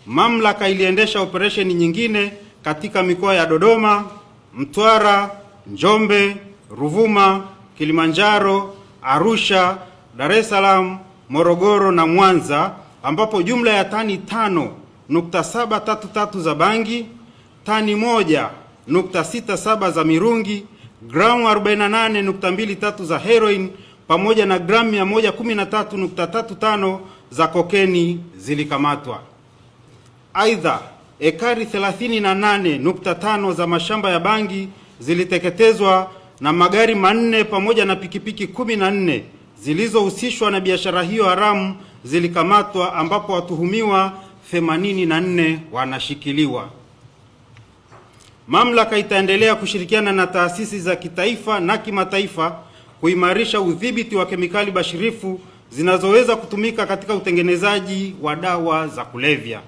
mamlaka iliendesha operesheni nyingine katika mikoa ya Dodoma, Mtwara, Njombe, Ruvuma, Kilimanjaro, Arusha, Dar es Salaam, Morogoro na Mwanza, ambapo jumla ya tani 5.733 za bangi, tani 1.67 za mirungi, gramu 48.23 za heroin pamoja na gramu 113.35 za kokeni zilikamatwa. Aidha, ekari 38.5 za mashamba ya bangi ziliteketezwa na magari 4 pamoja na pikipiki 14 zilizohusishwa na biashara hiyo haramu zilikamatwa, ambapo watuhumiwa 84 wanashikiliwa. Mamlaka itaendelea kushirikiana na taasisi za kitaifa na kimataifa kuimarisha udhibiti wa kemikali bashirifu zinazoweza kutumika katika utengenezaji wa dawa za kulevya.